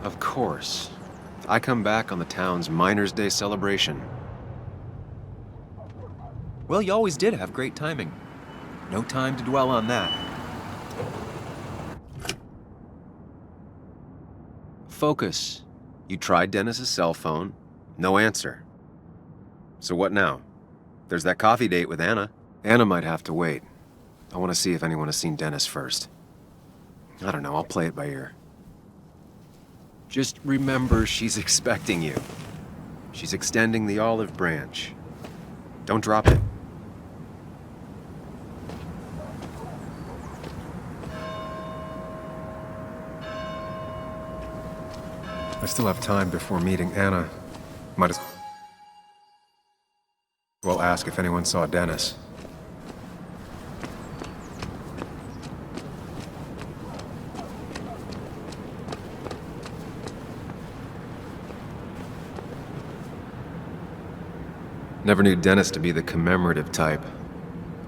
Of course. I come back on the town's Miners' Day celebration. Well, you always did have great timing. No time to dwell on that. Focus. You tried Dennis's cell phone. No answer. So what now? There's that coffee date with Anna. Anna might have to wait. I want to see if anyone has seen Dennis first. I don't know, I'll play it by ear. Just remember she's expecting you. She's extending the olive branch. Don't drop it. I still have time before meeting Anna. Might as well ask if anyone saw Dennis. Never knew Dennis to be the commemorative type.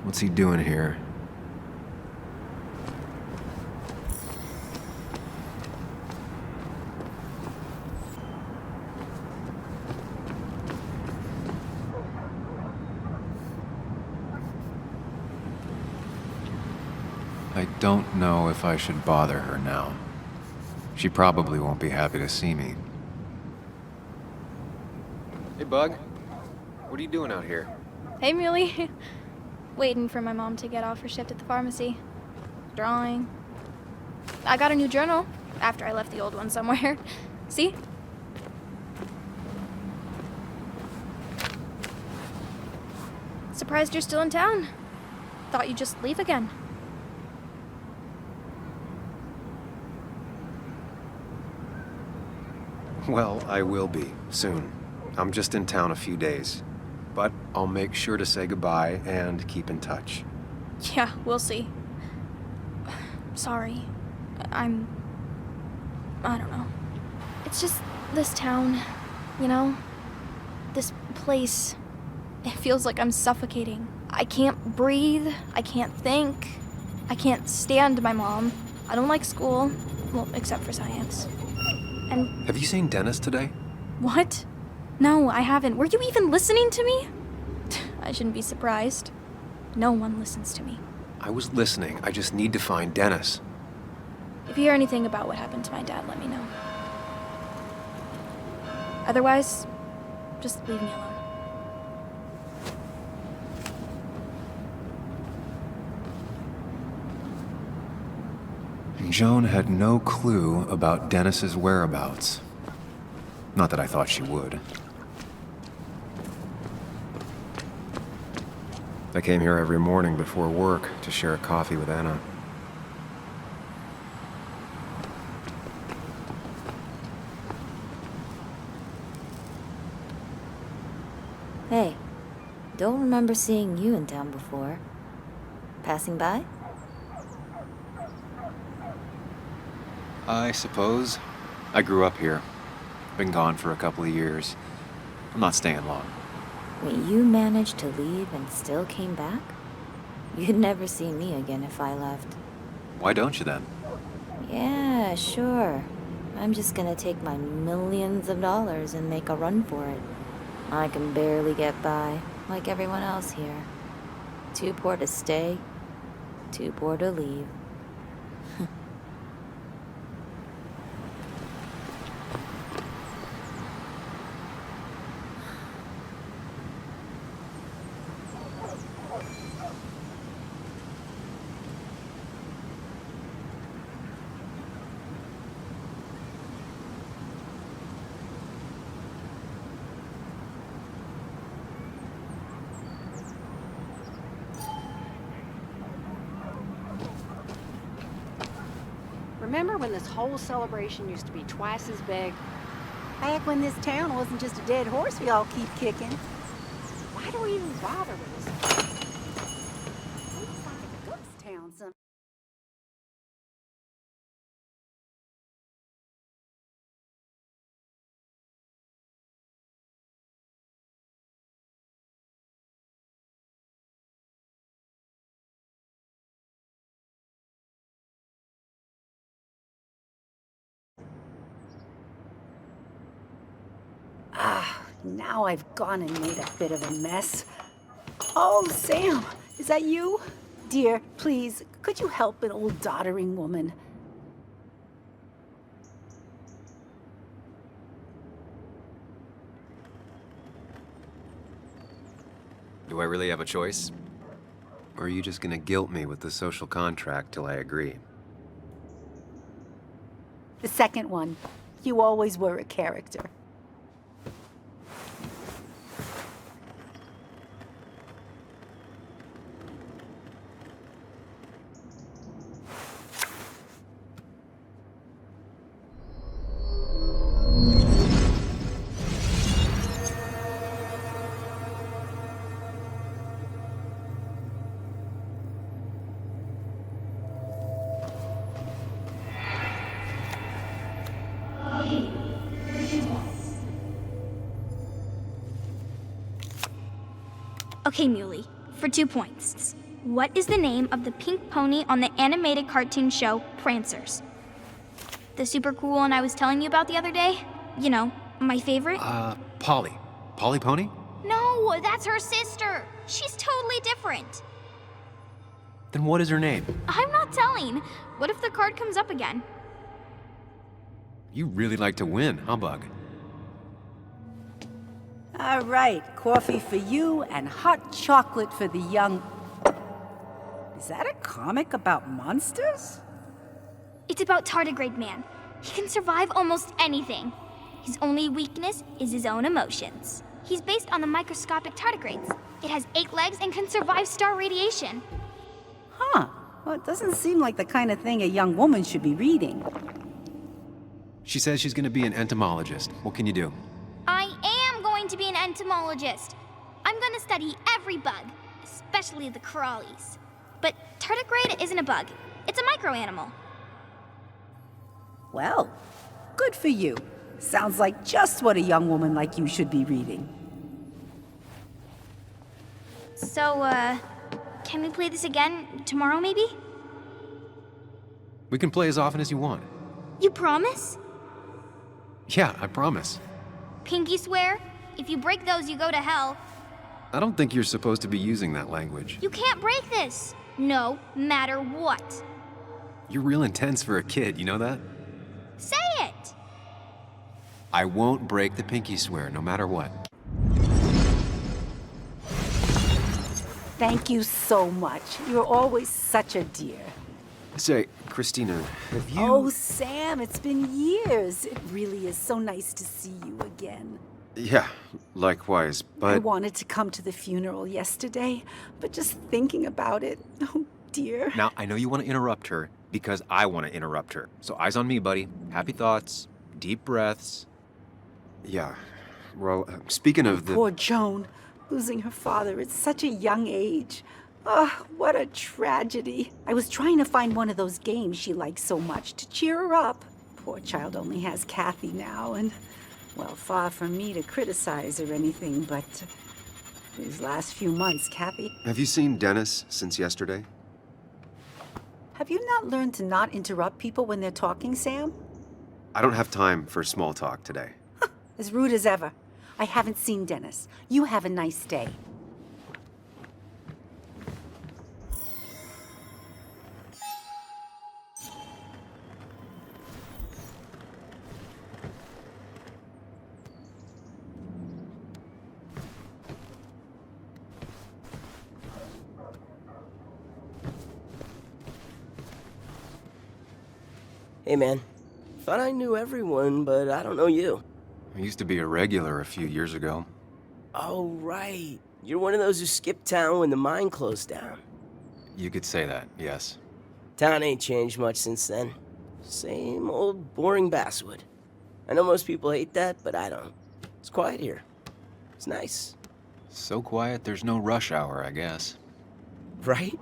What's he doing here? I don't know if I should bother her now. She probably won't be happy to see me. Hey, Bug. What are you doing out here? Hey, Muley. Waiting for my mom to get off her shift at the pharmacy. Drawing. I got a new journal after I left the old one somewhere. See? Surprised you're still in town. Thought you'd just leave again. Well, I will be, soon. I'm just in town a few days. But I'll make sure to say goodbye and keep in touch. Yeah, we'll see. Sorry. I don't know. It's just this town, you know? This place. It feels like I'm suffocating. I can't breathe. I can't think. I can't stand my mom. I don't like school. Well, except for science. And... Have you seen Dennis today? What? No, I haven't. Were you even listening to me? I shouldn't be surprised. No one listens to me. I was listening. I just need to find Dennis. If you hear anything about what happened to my dad, let me know. Otherwise, just leave me alone. Joan had no clue about Dennis's whereabouts. Not that I thought she would. I came here every morning before work to share a coffee with Anna. Hey, don't remember seeing you in town before. Passing by? I suppose. I grew up here. Been gone for a couple of years. I'm not staying long. Wait, you managed to leave and still came back? You'd never see me again if I left. Why don't you then? Yeah, sure. I'm just gonna take my millions of dollars and make a run for it. I can barely get by, like everyone else here. Too poor to stay, too poor to leave. Remember when this whole celebration used to be twice as big? Back when this town wasn't just a dead horse we all keep kicking. Why do we even bother with this? It's like a ghost town some. Now I've gone and made a bit of a mess. Oh, Sam, is that you? Dear, please, could you help an old doddering woman? Do I really have a choice? Or are you just gonna guilt me with the social contract till I agree? The second one. You always were a character. Okay, Muley, for 2 points. What is the name of the pink pony on the animated cartoon show Prancers? The super cool one I was telling you about the other day? You know, my favorite? Polly. Polly Pony? No, that's her sister. She's totally different. Then what is her name? I'm not telling. What if the card comes up again? You really like to win, huh, Bug? All right, coffee for you and hot chocolate for the young... Is that a comic about monsters? It's about Tardigrade Man. He can survive almost anything. His only weakness is his own emotions. He's based on the microscopic tardigrades. It has 8 legs and can survive star radiation. Huh. Well, it doesn't seem like the kind of thing a young woman should be reading. She says she's gonna be an entomologist. What can you do? I am going to be an entomologist. I'm going to study every bug, especially the crawlies. But tardigrade isn't a bug. It's a microanimal. Well, good for you. Sounds like just what a young woman like you should be reading. So, can we play this again tomorrow, maybe? We can play as often as you want. You promise? Yeah, I promise. Pinky swear? If you break those, you go to hell. I don't think you're supposed to be using that language. You can't break this. No matter what. You're real intense for a kid, you know that? Say it! I won't break the pinky swear, no matter what. Thank you so much. You're always such a dear. Say, Christina, have you... Oh, Sam, it's been years. It really is so nice to see you again. Yeah, likewise, I but... wanted to come to the funeral yesterday, but just thinking about it, oh dear. Now, I know you want to interrupt her, because I want to interrupt her. So eyes on me, buddy. Happy thoughts, deep breaths. Yeah, well, speaking of the... Poor Joan, losing her father at such a young age. Oh, what a tragedy. I was trying to find one of those games she likes so much to cheer her up. Poor child only has Kathy now, and, well, far from me to criticize or anything, but these last few months, Kathy... Have you seen Dennis since yesterday? Have you not learned to not interrupt people when they're talking, Sam? I don't have time for small talk today. As rude as ever. I haven't seen Dennis. You have a nice day. Hey man, thought I knew everyone, but I don't know you. I used to be a regular a few years ago. Oh right, you're one of those who skipped town when the mine closed down. You could say that, yes. Town ain't changed much since then. Same old boring Basswood. I know most people hate that, but I don't. It's quiet here. It's nice. So quiet there's no rush hour, I guess. Right?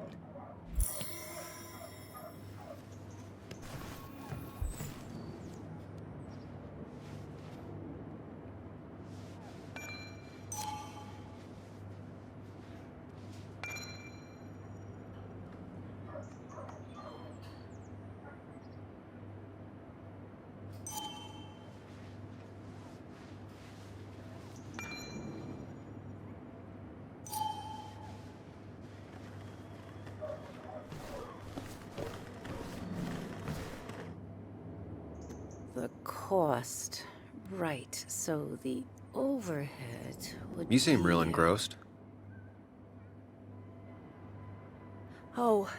cost. Right, so the overhead would You seem real be- engrossed. Oh,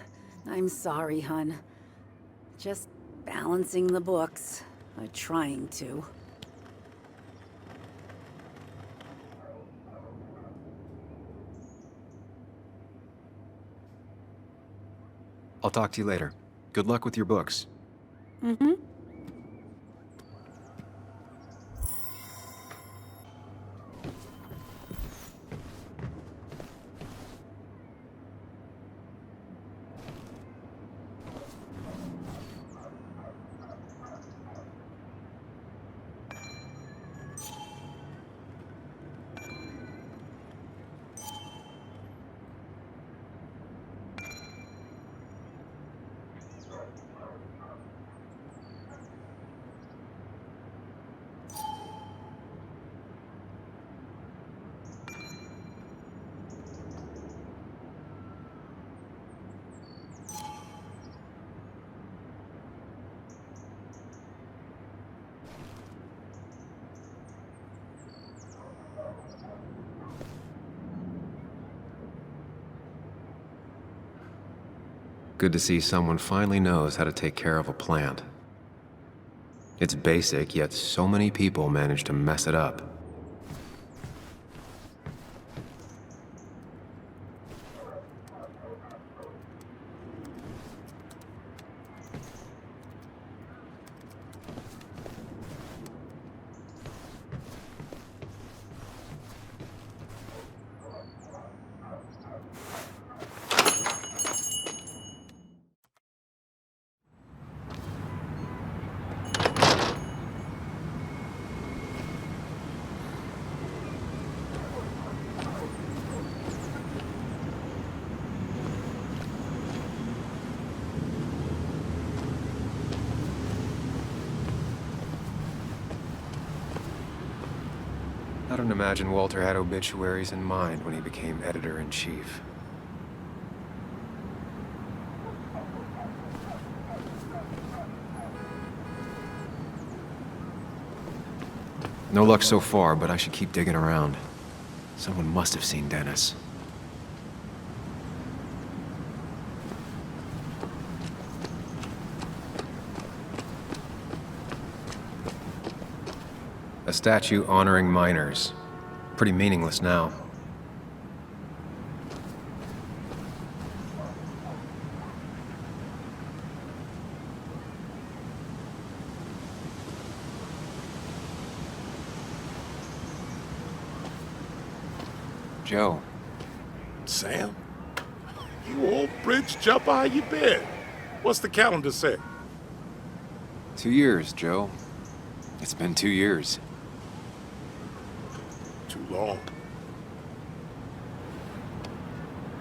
I'm sorry, hun. Just balancing the books. Trying to. I'll talk to you later. Good luck with your books. Mm-hmm. Good to see someone finally knows how to take care of a plant. It's basic, yet so many people manage to mess it up. I don't imagine Walter had obituaries in mind when he became editor-in-chief. No luck so far, but I should keep digging around. Someone must have seen Dennis. A statue honoring miners. Pretty meaningless now. Joe. Sam? You old bridge jumper, how you been? What's the calendar say? 2 years, Joe. It's been 2 years. Too long.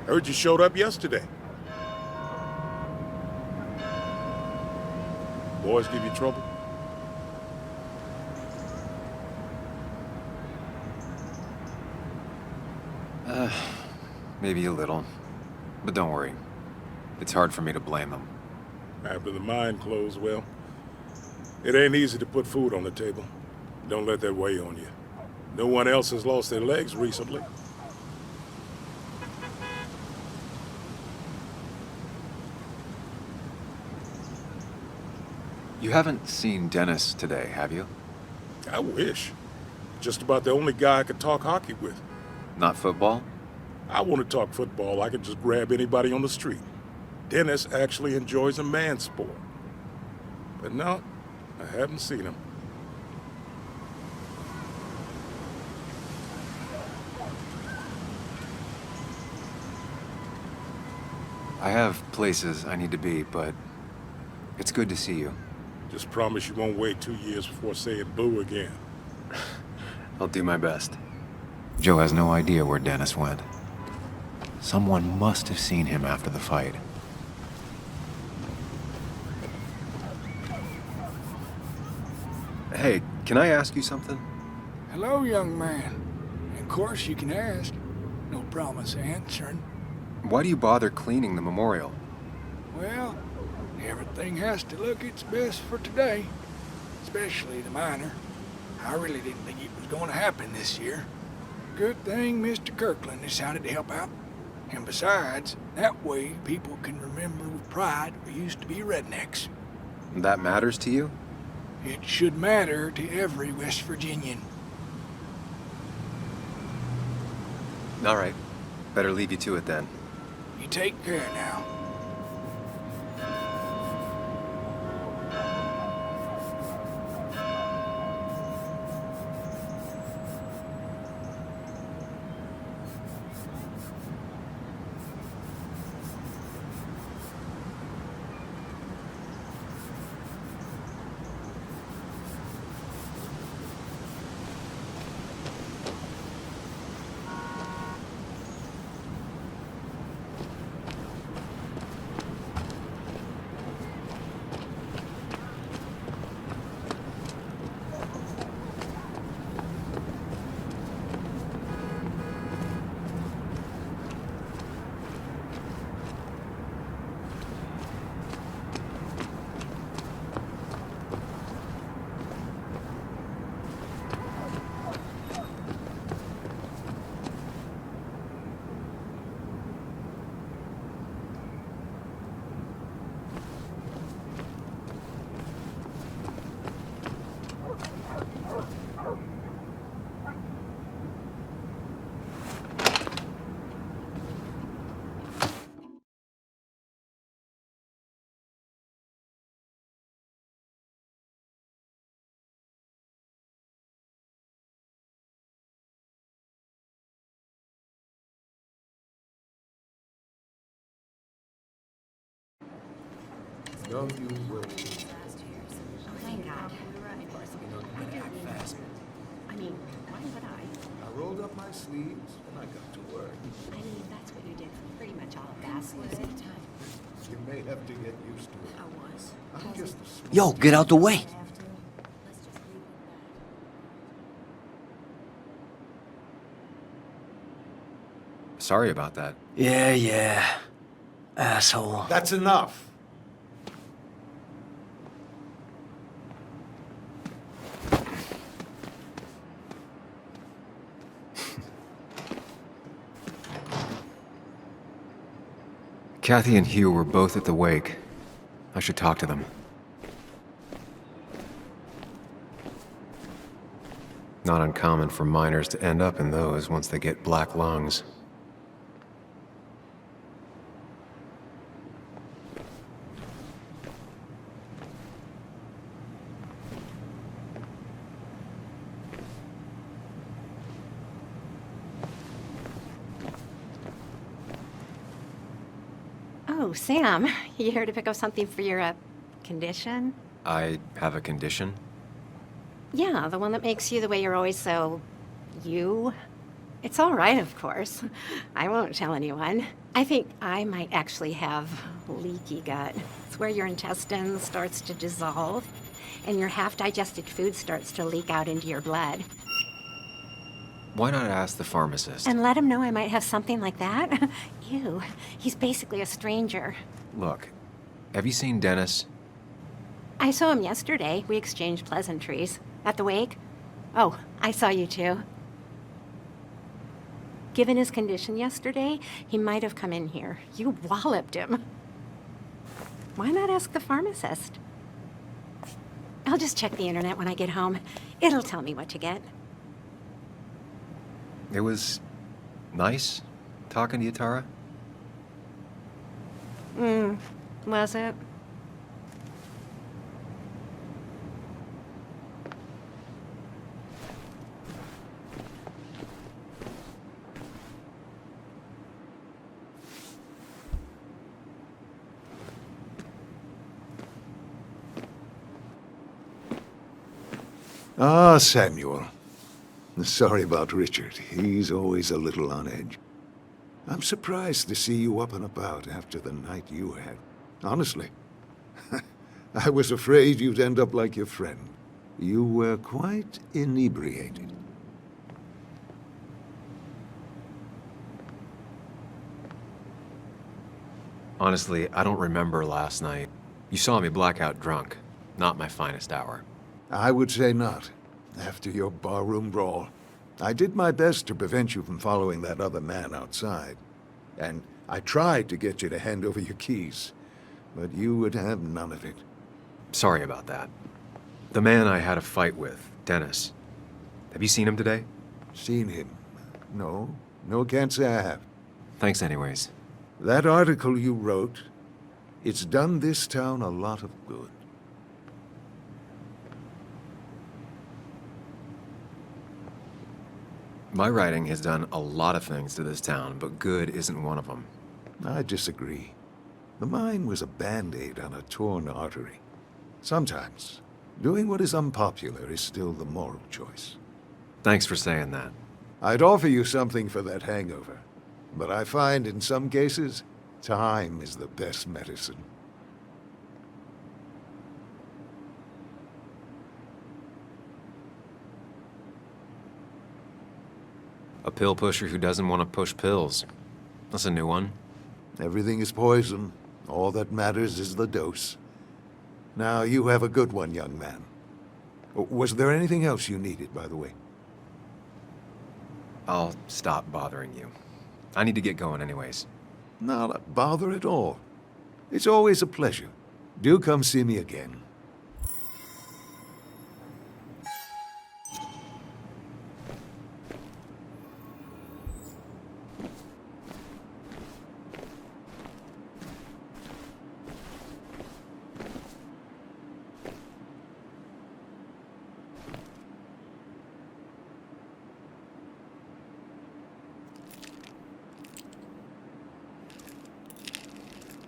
Heard you showed up yesterday. Boys give you trouble? Maybe a little. But don't worry. It's hard for me to blame them. After the mine closed, well, it ain't easy to put food on the table. Don't let that weigh on you. No one else has lost their legs recently. You haven't seen Dennis today, have you? I wish. Just about the only guy I could talk hockey with. Not football? I want to talk football. I can just grab anybody on the street. Dennis actually enjoys a man's sport. But no, I haven't seen him. I have places I need to be, but it's good to see you. Just promise you won't wait 2 years before saying boo again. I'll do my best. Joe has no idea where Dennis went. Someone must have seen him after the fight. Hey, can I ask you something? Hello, young man. Of course you can ask. No promise answering. Why do you bother cleaning the memorial? Well, everything has to look its best for today. It's especially the minor. I really didn't think it was going to happen this year. Good thing Mr. Kirkland decided to help out. And besides, that way people can remember with pride we used to be rednecks. That matters to you? It should matter to every West Virginian. All right. Better leave you to it then. You take care now. Don't you worry. Oh, thank God. I mean, why would I? I rolled up my sleeves and I got to work. I mean, that's what you did for pretty much all of Basswood. You may have to get used to it. I was. I'm just a small Yo, get out the way. Sorry about that. Yeah. Asshole. That's enough. Kathy and Hugh were both at the wake. I should talk to them. Not uncommon for miners to end up in those once they get black lungs. Oh, Sam, you here to pick up something for your, condition? I have a condition? Yeah, the one that makes you the way you're always so... you? It's all right, of course. I won't tell anyone. I think I might actually have leaky gut. It's where your intestine starts to dissolve, and your half-digested food starts to leak out into your blood. Why not ask the pharmacist? And let him know I might have something like that? Ew, he's basically a stranger. Look, have you seen Dennis? I saw him yesterday. We exchanged pleasantries. At the wake? Oh, I saw you too. Given his condition yesterday, he might have come in here. You walloped him. Why not ask the pharmacist? I'll just check the internet when I get home. It'll tell me what to get. It was nice talking to you, Tara. Was it? Ah, Samuel. Sorry about Richard. He's always a little on edge. I'm surprised to see you up and about after the night you had. Honestly. I was afraid you'd end up like your friend. You were quite inebriated. Honestly, I don't remember last night. You saw me blackout drunk. Not my finest hour. I would say not. After your barroom brawl, I did my best to prevent you from following that other man outside. And I tried to get you to hand over your keys, but you would have none of it. Sorry about that. The man I had a fight with, Dennis. Have you seen him today? Seen him? No. No, can't say I have. Thanks anyways. That article you wrote, it's done this town a lot of good. My writing has done a lot of things to this town, but good isn't one of them. I disagree. The mine was a band-aid on a torn artery. Sometimes, doing what is unpopular is still the moral choice. Thanks for saying that. I'd offer you something for that hangover, but I find in some cases, time is the best medicine. A pill pusher who doesn't want to push pills. That's a new one. Everything is poison. All that matters is the dose. Now, you have a good one, young man. Was there anything else you needed, by the way? I'll stop bothering you. I need to get going anyways. Not a bother at all. It's always a pleasure. Do come see me again.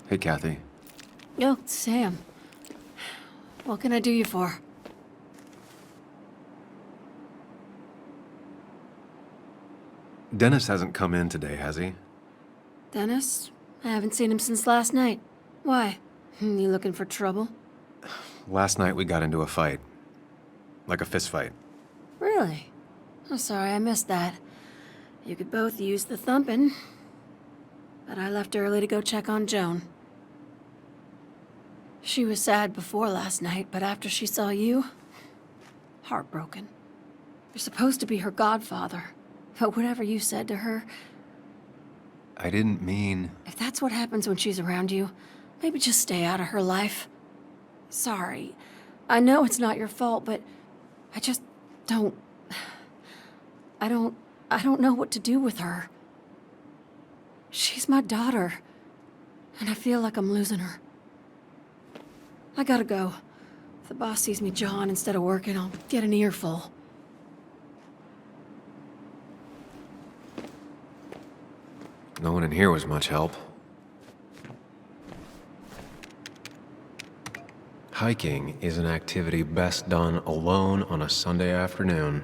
Hey, Kathy. Oh, Sam. What can I do you for? Dennis hasn't come in today, has he? Dennis? I haven't seen him since last night. Why? You looking for trouble? Last night we got into a fight. Like a fist fight. Really? I'm sorry I missed that. You could both use the thumping. But I left early to go check on Joan. She was sad before last night, but after she saw you, heartbroken. You're supposed to be her godfather, but whatever you said to her... I didn't mean... If that's what happens when she's around you, maybe just stay out of her life. Sorry. I know it's not your fault, but I just don't... I don't know what to do with her. She's my daughter, and I feel like I'm losing her. I gotta go. If the boss sees me jawing instead of working, I'll get an earful. No one in here was much help. Hiking is an activity best done alone on a Sunday afternoon.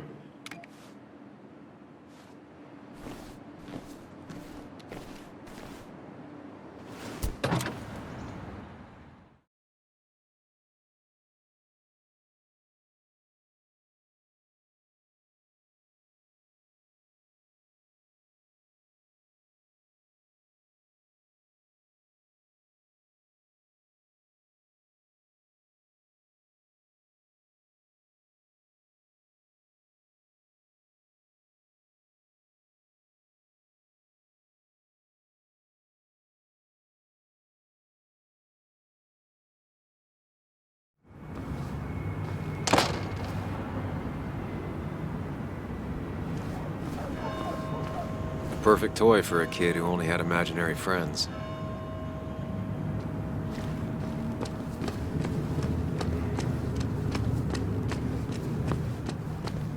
Perfect toy for a kid who only had imaginary friends.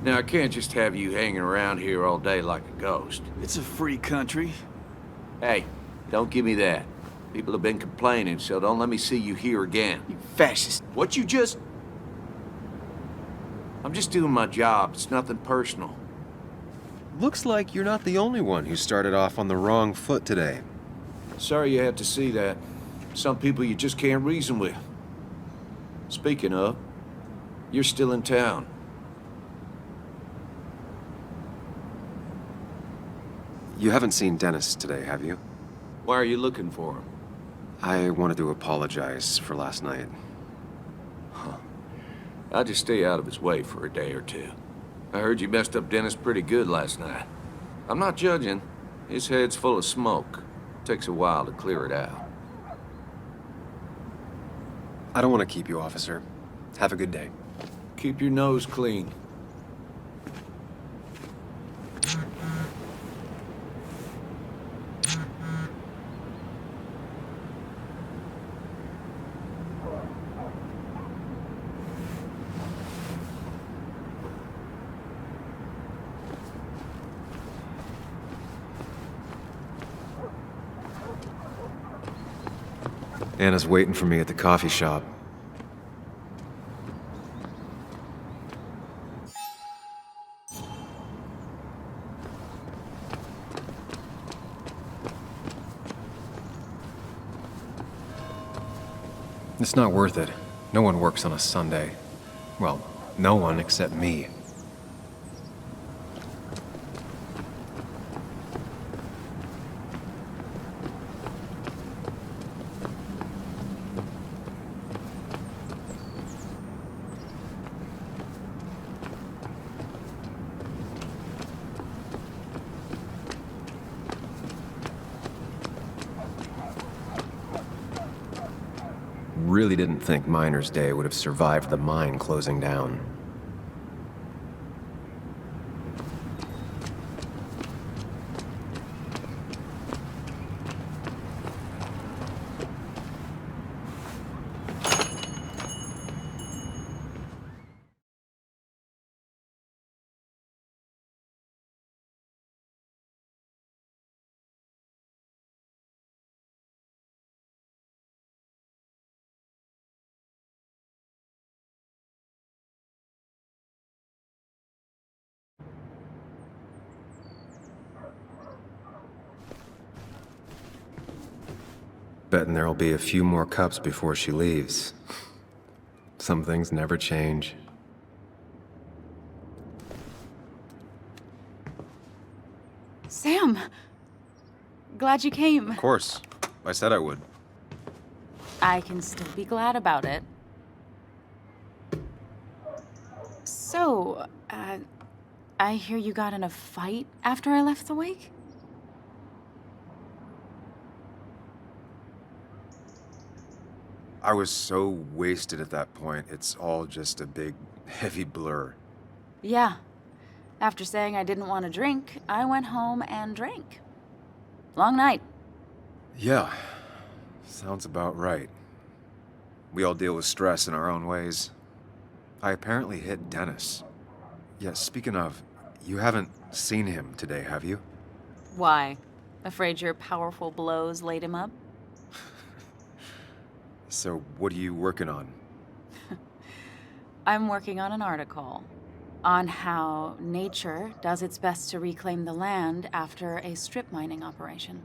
Now, I can't just have you hanging around here all day like a ghost. It's a free country. Hey, don't give me that. People have been complaining, so don't let me see you here again. You fascist. What you just... I'm just doing my job. It's nothing personal. Looks like you're not the only one who started off on the wrong foot today. Sorry you had to see that. Some people you just can't reason with. Speaking of, you're still in town. You haven't seen Dennis today, have you? Why are you looking for him? I wanted to apologize for last night. I'll just stay out of his way for a day or two. I heard you messed up Dennis pretty good last night. I'm not judging. His head's full of smoke. Takes a while to clear it out. I don't want to keep you, officer. Have a good day. Keep your nose clean. Anna's waiting for me at the coffee shop. It's not worth it. No one works on a Sunday. Well, no one except me. Really didn't think Miner's Day would have survived the mine closing down. Betting there'll be a few more cups before she leaves. Some things never change. Sam! Glad you came. Of course. I said I would. I can still be glad about it. So, I hear you got in a fight after I left the wake? I was so wasted at that point, it's all just a big, heavy blur. Yeah. After saying I didn't want to drink, I went home and drank. Long night. Yeah, sounds about right. We all deal with stress in our own ways. I apparently hit Dennis. Yeah, speaking of, you haven't seen him today, have you? Why? Afraid your powerful blows laid him up? So, what are you working on? I'm working on an article on how nature does its best to reclaim the land after a strip mining operation.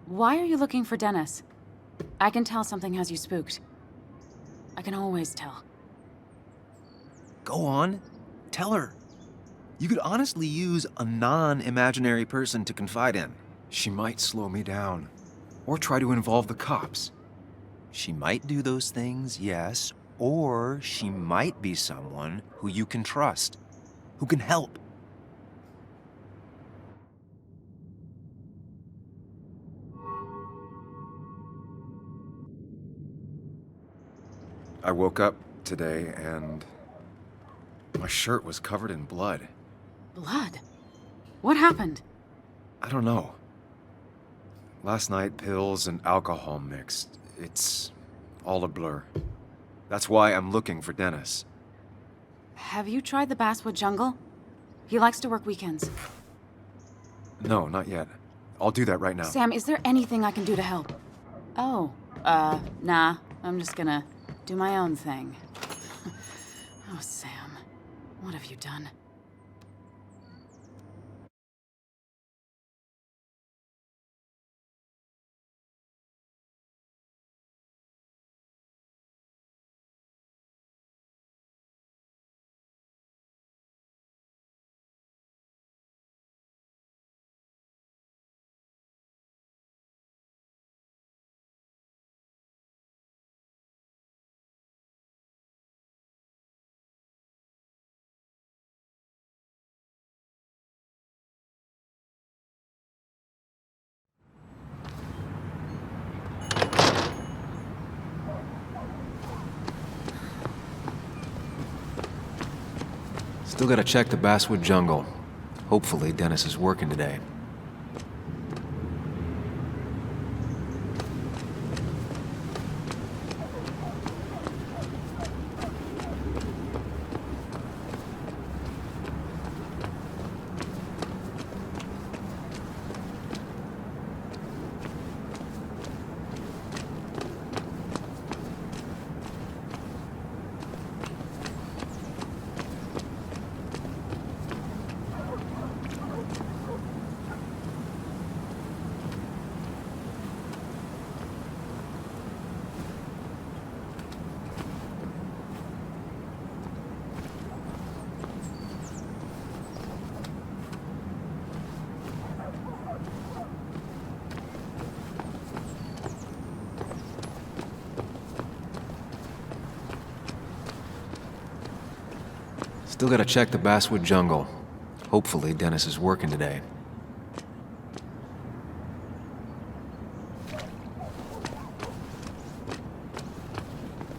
Why are you looking for Dennis? I can tell something has you spooked. I can always tell. Go on. Tell her. You could honestly use a non-imaginary person to confide in. She might slow me down. Or try to involve the cops. She might do those things, yes, or she might be someone who you can trust, who can help. I woke up today and my shirt was covered in blood. Blood? What happened? I don't know. Last night, pills and alcohol mixed. It's all a blur. That's why I'm looking for Dennis. Have you tried the Basswood jungle? He likes to work weekends. No, not yet. I'll do that right now. Sam, is there anything I can do to help? Oh, nah. I'm just gonna do my own thing. Oh, Sam. What have you done? Still gotta check the Basswood jungle. Hopefully Dennis is working today. Still gotta check the Basswood jungle. Hopefully Dennis is working today.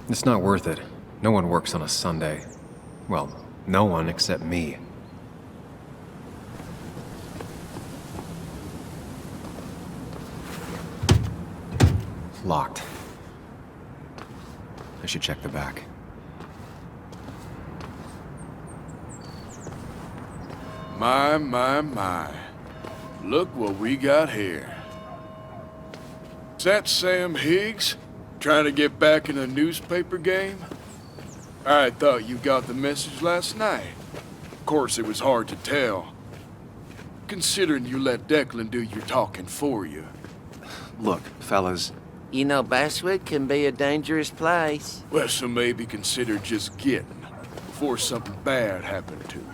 It's not worth it. No one works on a Sunday. Well, no one except me. Locked. I should check the back. My. Look what we got here. Is that Sam Higgs? Trying to get back in the newspaper game? I thought you got the message last night. Of course, it was hard to tell, considering you let Declan do your talking for you. Look, fellas. You know, Basswood can be a dangerous place. Well, so maybe consider just getting before something bad happened to you.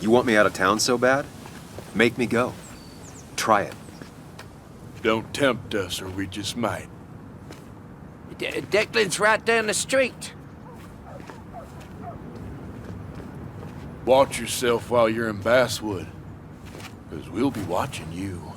You want me out of town so bad? Make me go. Try it. Don't tempt us or we just might. Declan's right down the street. Watch yourself while you're in Basswood, because we'll be watching you.